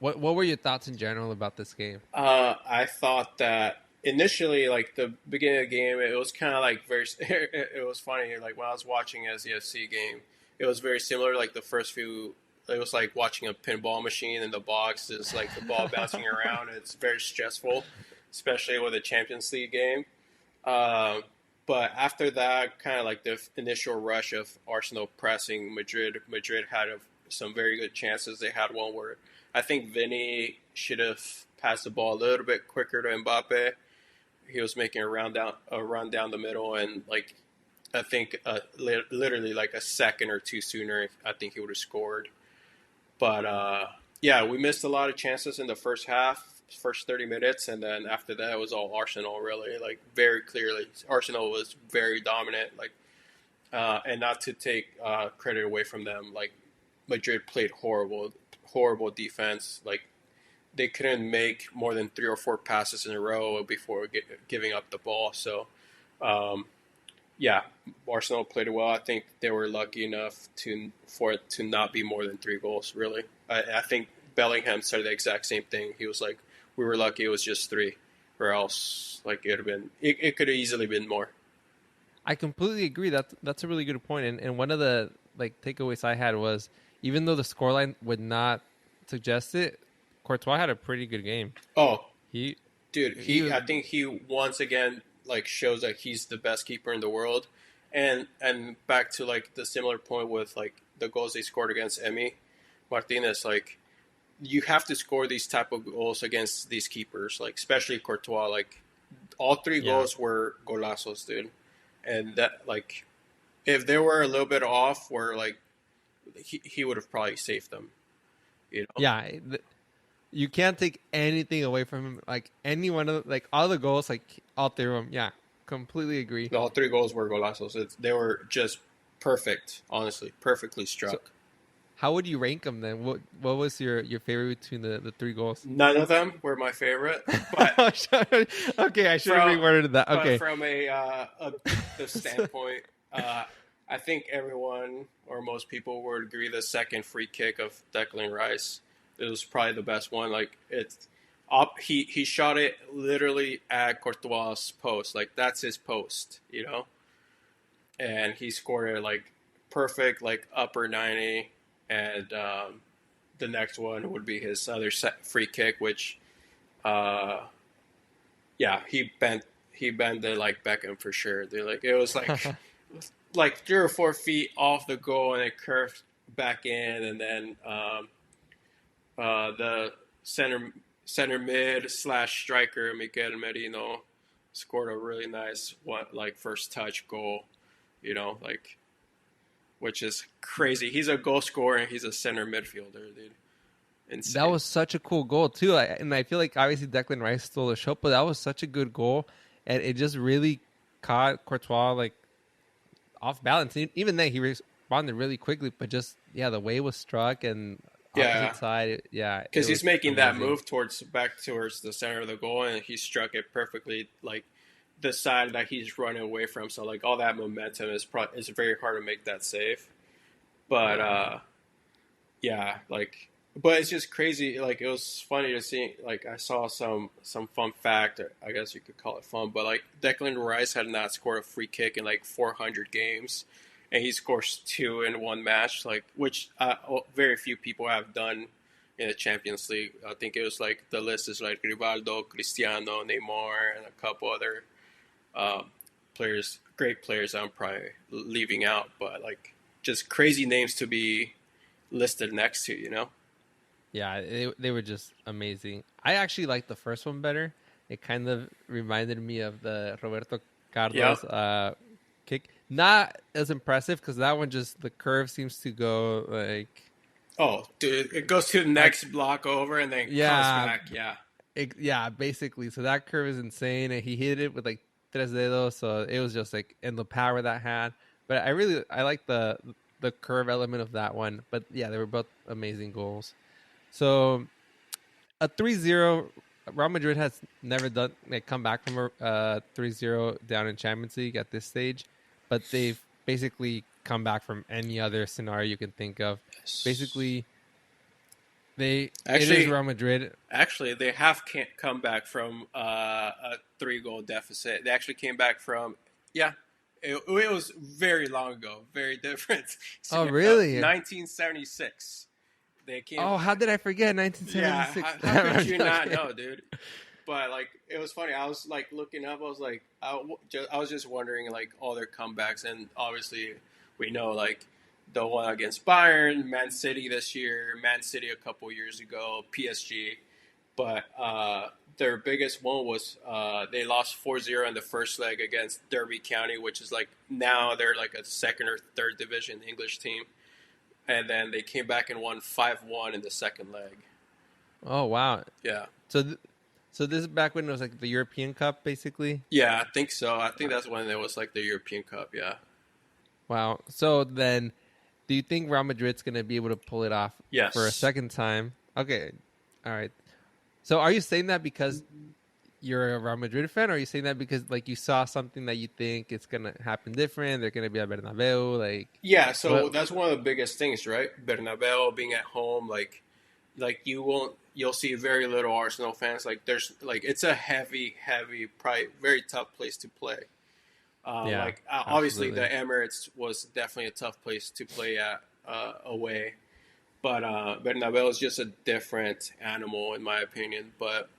But what were your thoughts in general about this game? I thought that initially, like the beginning of the game, it was kind of like very. It was funny. Like when I was watching SDFC game, it was very similar. Like the first few, it was like watching a pinball machine in the box. It's like the ball bouncing around. It's very stressful, especially with a Champions League game. Um, but after that, kind of like the initial rush of Arsenal pressing Madrid had some very good chances. They had one where I think Vinny should have passed the ball a little bit quicker to Mbappe. He was making a run down the middle, and like I think literally like a second or two sooner, I think he would have scored. But yeah, we missed a lot of chances in the first half, first 30 minutes, and then after that, it was all Arsenal. Really, like very clearly, Arsenal was very dominant. Like, and not to take credit away from them, like Madrid played horrible defense. Like they couldn't make more than 3 or 4 passes in a row before giving up the ball. So, yeah, Arsenal played well. I think they were lucky enough for it to not be more than 3 goals. Really, I think Bellingham said the exact same thing. He was like, "We were lucky; it was just 3, or else like it could have easily been more." I completely agree. That's a really good point. And one of the like takeaways I had was even though the scoreline would not suggest it, Courtois had a pretty good game. Oh, He dude, he was I think he once again like shows that he's the best keeper in the world, and back to like the similar point with like the goals they scored against Emi Martinez. Like you have to score these type of goals against these keepers, like especially Courtois. Like all 3 yeah. goals were golazos, dude, and that like if they were a little bit off, where like he would have probably saved them, you know. Yeah, you can't take anything away from him. Like any one of like all the goals, like all 3 of them. Yeah, completely agree. All 3 goals were golazos. They were just perfect, honestly, perfectly So, struck. how would you rank them then? What was your favorite between the 3 goals? None of them were my favorite, but Okay, I should have from reworded that. but Okay, from a objective standpoint, I think everyone or most people would agree the second free kick of Declan Rice, it was probably the best one. Like it's up, he shot it literally at Courtois' post, like that's his post, you know, and he scored it like perfect, like upper 90, and the next one would be his other free kick, which yeah, he bent it like Beckham for sure. They like it was like 3 or 4 feet off the goal, and it curved back in, and then the center mid / striker Miguel Merino scored a really nice one, like first touch goal. You know, like which is crazy. He's a goal scorer and he's a center midfielder, dude. That insane. was such a cool goal too. And I feel like obviously Declan Rice stole the show, but that was such a good goal, and it just really caught Courtois like off balance. Even then, he responded really quickly, but just the way it was struck and Yeah, opposite side, it because he's was making that amazing. move towards the center of the goal, and he struck it perfectly, like the side that he's running away from. So like all that momentum is very hard to make that save. But Yeah, yeah, like, but it's just crazy. Like it was funny to see. Like I saw some fun fact. Or I guess you could call it fun, but like Declan Rice had not scored a free kick in like 400 games, and he scores two in one match. Like which very few people have done in the Champions League. I think it was like the list is like Rivaldo, Cristiano, Neymar, and a couple other um, players, great players. I'm probably leaving out, but like just crazy names to be listed next to, you know? yeah, they were just amazing. I actually liked the first one better. It kind of reminded me of the Roberto Yep. Carlos kick. Not as impressive because that one just the curve seems to go like Oh, dude, it goes to the like next block over and then comes yeah, back. Yeah. yeah, basically. So that curve is insane, and he hit it with like tres dedos. So it was just like and the power that had. But I like the curve element of that one. But yeah, they were both amazing goals. So a 3-0, Real Madrid has never done like come back from a 3-0 down in Champions League at this stage, but they've basically come back from any other scenario you can think of. Yes. Basically, it is Actually, Real Madrid. actually, they have can't come back from a 3 goal deficit. They actually came back from, yeah, it was very long ago, very different Oh, scenario. really? 1976. They came, Oh, how did I forget yeah, 1976? how could you not Okay. know, dude? But like it was funny. I was like looking up. I was like, I was just wondering like all their comebacks, and obviously we know like the one against Bayern, Man City this year, Man City a couple years ago, PSG. But their biggest one was they lost 4-0 in the first leg against Derby County, which is like now they're like a second or third division English team, and then they came back and won 5-1 in the second leg. Oh, wow. Yeah. So so this is back when it was like the European Cup, basically. Yeah, I think so. I think that's when it was like the European Cup. Yeah. Wow. So then, do you think Real Madrid's going to be able to pull it off for a Yes. second time? Okay. All right. So are you saying that because you're a Real Madrid fan, or are you saying that because like you saw something that you think it's going to happen different? They're going to be at Bernabeu. Like, Yeah. So what? that's one of the biggest things, right? Bernabeu being at home, like you'll see very little Arsenal fans. Like there's like it's a heavy, probably very tough place to play. Yeah, Obviously the absolutely. Emirates was definitely a tough place to play at away, but Bernabeu is just a different animal in my opinion. But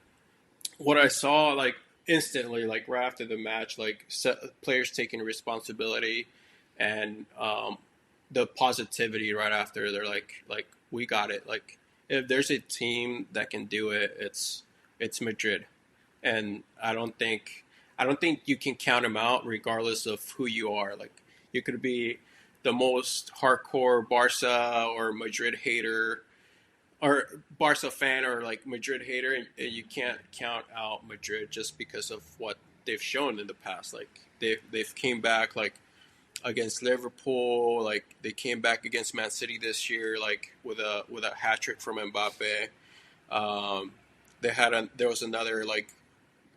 what I saw like instantly, like right after the match, like players taking responsibility and the positivity right after. They're like we got it. Like if there's a team that can do it, it's Madrid, and I don't think you can count them out regardless of who you are. Like you could be the most hardcore Barca or Madrid hater or Barca fan or like Madrid hater, and you can't count out Madrid just because of what they've shown in the past. Like they've came back like against Liverpool, like they came back against Man City this year, like with a hat trick from Mbappe. Um, there was another like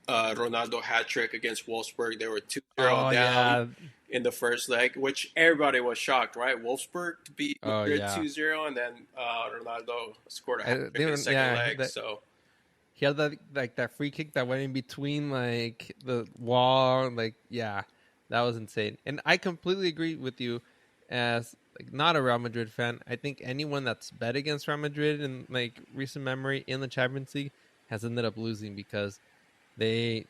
Ronaldo hat trick against Wolfsburg. They were 2-0 Oh down yeah. in the first leg, which everybody was shocked, right? Wolfsburg to beat Oh Madrid yeah. 2-0, and then Ronaldo scored a hat trick They in the were second yeah. leg. So, He had that like that free kick that went in between like the wall. Like yeah, that was insane. And I completely agree with you. As like not a Real Madrid fan, I think anyone that's bet against Real Madrid in like recent memory in the Champions League has ended up losing because they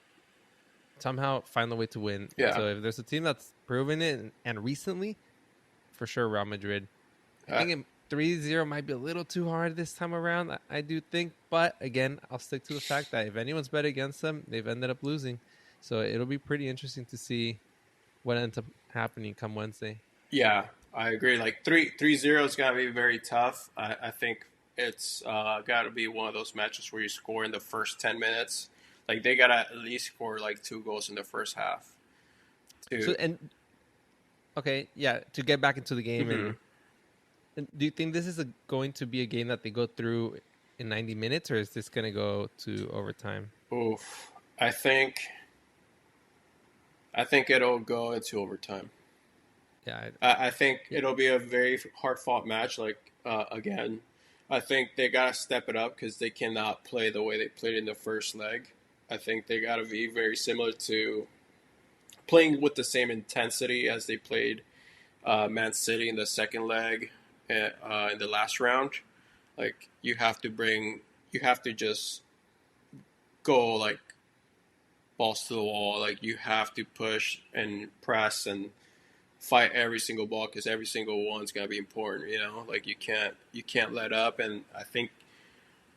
somehow find the way to win. yeah. So if there's a team that's proven it and recently, for sure Real Madrid. I Uh, think 3-0 might be a little too hard this time around. I do think, but again, I'll stick to the fact that if anyone's bet against them, they've ended up losing. So it'll be pretty interesting to see what ends up happening come Wednesday. yeah, I agree. Like 3-0 is gonna be very tough. I think it's got to be one of those matches where you score in the first 10 minutes. Like they got to at least score like 2 goals in the first half. So and okay, yeah, to get back into the game Mm-hmm. and do you think this is going to be a game that they go through in 90 minutes, or is this going to go to overtime? Oof, I think I think it'll go into overtime. Yeah, I think yeah, it'll be a very hard fought match. Like again, I think they gotta step it up because they cannot play the way they played in the first leg. I think they gotta be very similar to playing with the same intensity as they played Man City in the second leg in the last round. Like you have to just go like balls to the wall. Like you have to push and press and fight every single ball because every single one's gonna be important. You know, like you can't let up. And I think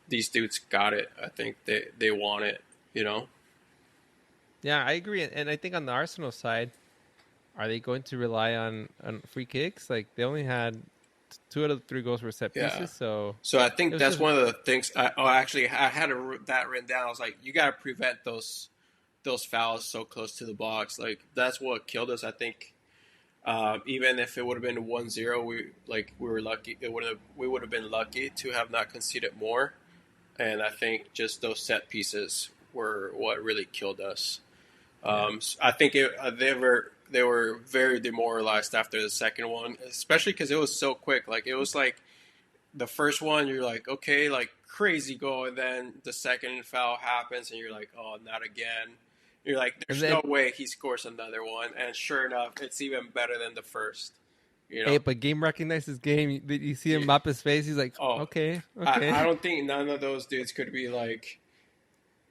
these dudes got it. I think they want it. You know. yeah, I agree. And I think on the Arsenal side, are they going to rely on free kicks? Like they only had two out of the three goals were set Yeah. pieces, so So I it think was that's just one of the things. I had that written down. I was like, you got to prevent those fouls so close to the box. Like that's what killed us. I think even if it would have been 1-0, we were lucky. We would have been lucky to have not conceded more. And I think just those set pieces were what really killed us. yeah. I think they were very demoralized after the second one, especially because it was so quick. Like it was like the first one, you're like, okay, like crazy goal, and then the second foul happens, and you're like, oh, not again. You're like, And there's then no way he scores another one, and sure enough, it's even better than the first. You hey, know? but game recognizes game. Did you see him Yeah. mop his face? He's like, Oh, okay, I okay. don't think none of those dudes could be like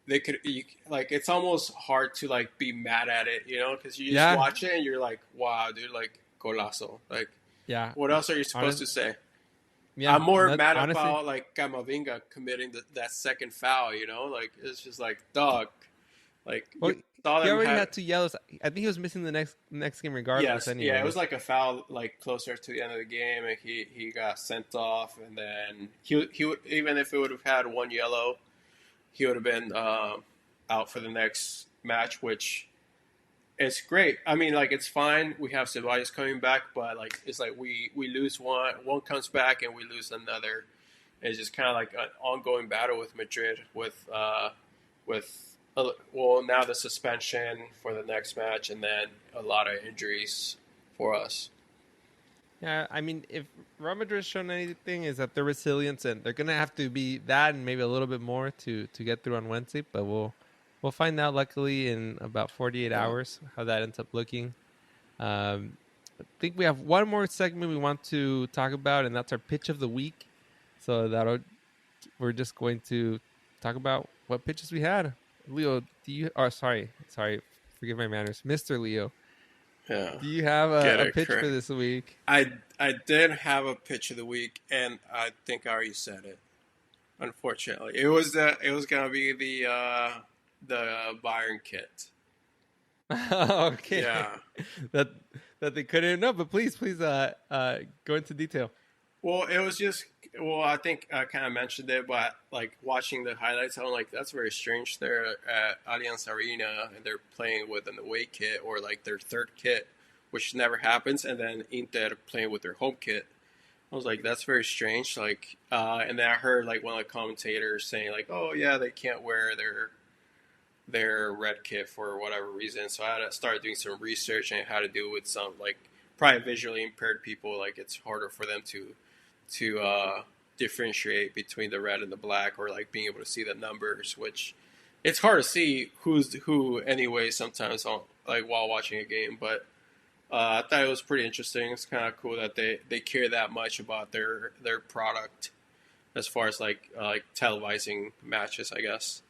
they could like it's almost hard to like be mad at it, you know, because you just Yeah, watch it and you're like, wow, dude, like golazo. Like, yeah. what else are you supposed Honest, to say? yeah. I'm more Not mad honestly. about like Camavinga committing that second foul. You know, like it's just like dog. Like Well, you saw he them already have. had two yellows. I think he was missing the next game regardless. Yes, yeah, it was Anyways. like a foul like closer to the end of the game, and he got sent off, and then he would even if it would have had one yellow, he would have been out for the next match, which is great. I mean, like it's fine. We have Ceballos coming back, but like it's like we lose one comes back, and we lose another. It's just kind of like an ongoing battle with Madrid, with well now the suspension for the next match, and then a lot of injuries for us. Yeah, I mean, if Real Madrid's shown anything, is that they're resilient and they're gonna have to be that and maybe a little bit more to get through on Wednesday. But we'll find out. Luckily, in about 48 Yeah, hours, how that ends up looking. I think we have one more segment we want to talk about, and that's our pitch of the week. So that'll we're just going to talk about what pitches we had. Leo, do you? Oh, sorry, forgive my manners, Mister Leo. yeah, Do you have get a it pitch for correct. this week? I did have a pitch of the week, and I think I already said it. Unfortunately, it was gonna be the Bayern kit. Okay, Yeah. that that they couldn't know, but please go into detail. Well, it was just well, I think I kind of mentioned it, but like watching the highlights, I'm like, that's very strange. They're at Allianz Arena and they're playing with an away kit or like their third kit, which never happens, and then Inter playing with their home kit. I was like, that's very strange. Like, and then I heard like one of the commentators saying like, oh yeah, they can't wear their red kit for whatever reason. So I had to start doing some research and how to do with some like probably visually impaired people. Like it's harder for them to differentiate between the red and the black, or like being able to see the numbers, which it's hard to see who's who anyway. Sometimes on like while watching a game, but I thought it was pretty interesting. It's kind of cool that they care that much about their product as far as like televising matches, I guess.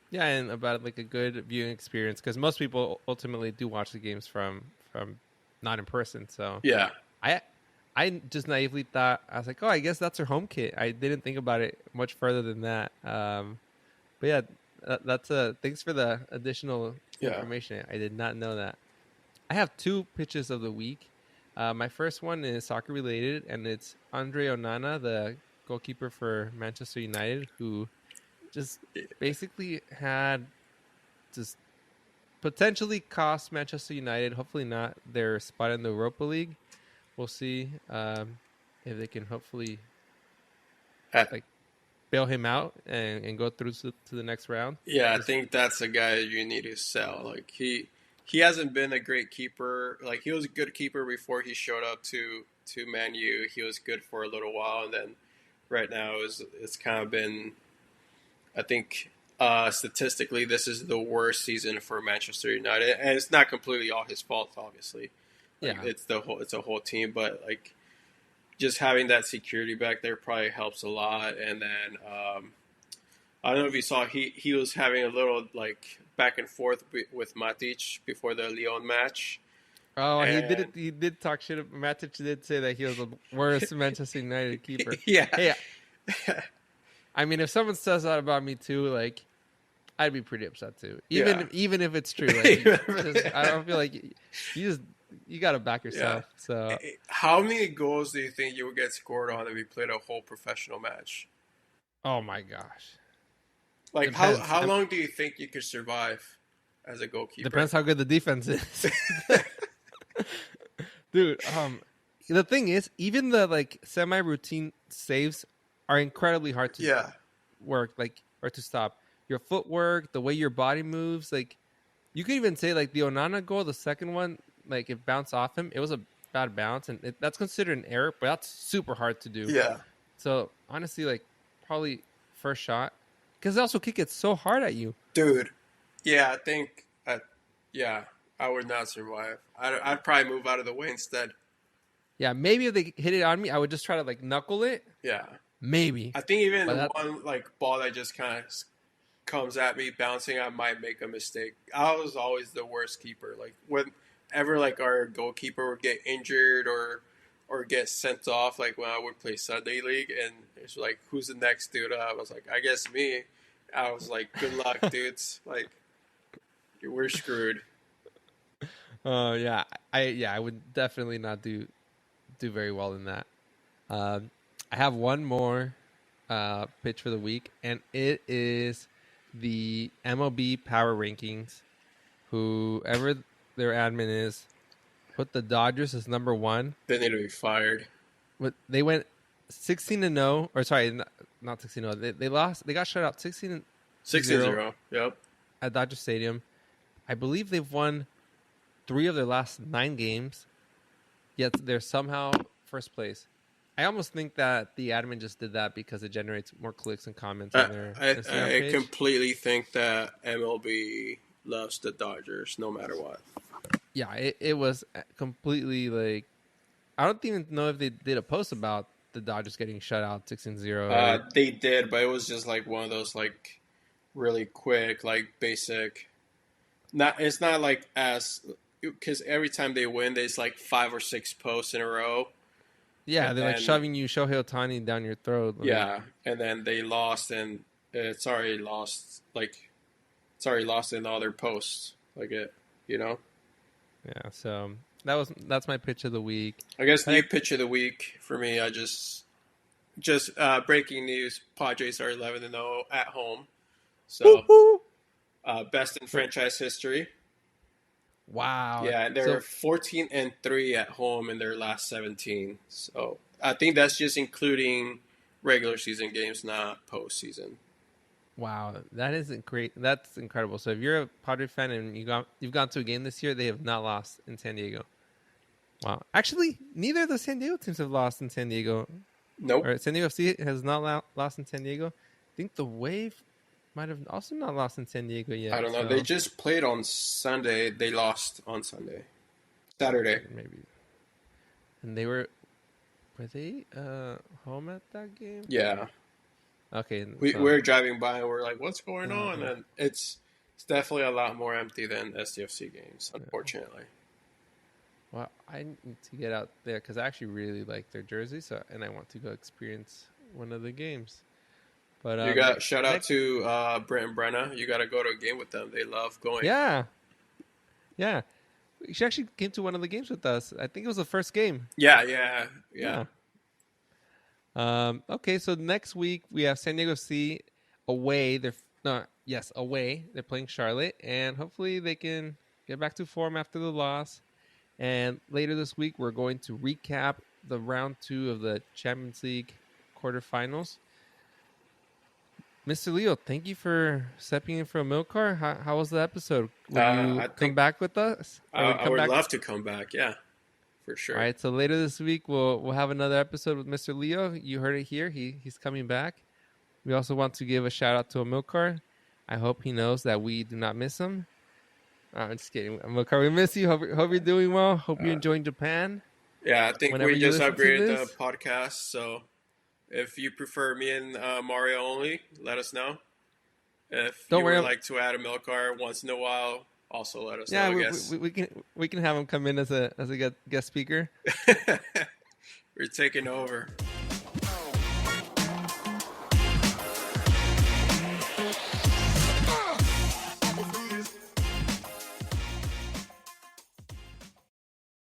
Yeah, and about like a good viewing experience because most people ultimately do watch the games from not in person. So Yeah, I I just naively thought I was like, oh, I guess that's her home kit. I didn't think about it much further than that. But yeah, that's thanks for the additional yeah. information. I did not know that. I have two pitches of the week. My first one is soccer related, and it's Andre Onana, the goalkeeper for Manchester United, who just basically had just potentially cost Manchester United, hopefully not, their spot in the Europa League. We'll see if they can hopefully like bail him out and go through to the next round. Yeah, I think that's a guy you need to sell. Like he hasn't been a great keeper. Like he was a good keeper before he showed up to Man U. He was good for a little while, and then right now it's kind of been. I think statistically, this is the worst season for Manchester United, and it's not completely all his fault, obviously. Like, Yeah, it's a whole team, but like just having that security back there probably helps a lot. And then I don't know if you saw he was having a little like back and forth with Matic before the Lyon match. Oh, And he did it. He did talk shit. Matic did say that he was the worst Manchester United keeper. Yeah. Hey, I mean, if someone says that about me too, like, I'd be pretty upset too. Even if it's true, like, I don't feel like you got to back yourself. Yeah. So, how many goals do you think you would get scored on if you played a whole professional match? oh my gosh, Like depends. how long do you think you could survive as a goalkeeper? Depends how good the defense is, dude. The thing is, even the like semi-routine saves are incredibly hard to work, like, or to stop. Your footwork, the way your body moves, like, you could even say like the Onana goal, the second one, like it bounced off him. It was a bad bounce, and that's considered an error, but that's super hard to do. Yeah. So honestly, like, probably first shot, because they also kick it so hard at you, dude. Yeah, I think. I would not survive. I'd probably move out of the way instead. Yeah, maybe if they hit it on me, I would just try to like knuckle it. Yeah. Maybe. I think even one like ball that just kind of comes at me bouncing, I might make a mistake. I was always the worst keeper. Like whenever like our goalkeeper would get injured or get sent off, like when I would play Sunday League, and it's like, who's the next dude up? I was like, I guess me. I was like, good luck, dudes. Like, we're screwed. Yeah, I would definitely not do very well in that. I have one more pitch for the week, and it is the MLB Power Rankings. Whoever their admin is, put the Dodgers as number 1. They need to be fired. But they went 16-0, or sorry, not 16-0. They lost. They got shut out 16-0. 16-0. Yep. At Dodger Stadium. I believe they've won 3 of their last 9 games. Yet they're somehow first place. I almost think that the admin just did that because it generates more clicks and comments on their Instagram page. I completely think that MLB loves the Dodgers no matter what. Yeah, it was completely like, I don't even know if they did a post about the Dodgers getting shut out 16-0. They did, but it was just like one of those like really quick, like basic. It's not like as, because every time they win, there's like 5 or 6 posts in a row. Yeah, they're like shoving you Shohei Ohtani down your throat. Like, yeah, and then they lost, and it's already lost. Like, it's already lost in all their posts. Like it, you know. Yeah, so that's my pitch of the week. I guess new pitch of the week for me. I just breaking news: Padres are 11-0 at home. So best in franchise history. Wow. Yeah, they're 14-3 at home in their last 17. So I think that's just including regular season games, not postseason. Wow, that isn't great. That's incredible. So if you're a Padre fan and you've gone to a game this year, they have not lost in San Diego. Wow. Actually, neither of the San Diego teams have lost in San Diego. Nope. Or San Diego FC has not lost in San Diego. I think the Wave might have also not lost in San Diego yet. I don't know. So. They just played on Sunday. They lost on Saturday. Maybe. And were they home at that game? Yeah. Okay. We're driving by and we're like, what's going on? And it's definitely a lot more empty than SDFC games, unfortunately. Well, I need to get out there because I actually really like their jersey, and I want to go experience one of the games. But you got shout out to Brent and Brenna. You got to go to a game with them. They love going. Yeah. She actually came to one of the games with us. I think it was the first game. Yeah. Okay, so next week we have San Diego FC away. Away. They're playing Charlotte, and hopefully they can get back to form after the loss. And later this week, we're going to recap the round 2 of the Champions League quarterfinals. Mr. Leo, thank you for stepping in for Amilcar. How was the episode? Will you come back with us? I would love to come back. Yeah, for sure. All right. So later this week, we'll have another episode with Mr. Leo. You heard it here. He's coming back. We also want to give a shout out to Amilcar. I hope he knows that we do not miss him. I'm just kidding. Amilcar, we miss you. Hope you're doing well. Hope you're enjoying Japan. Yeah, I think we just upgraded the podcast. So if you prefer me and Mario only, let us know. If you would like to add Amilcar once in a while, also let us know. Yeah, we can have him come in as a guest speaker. We're taking over.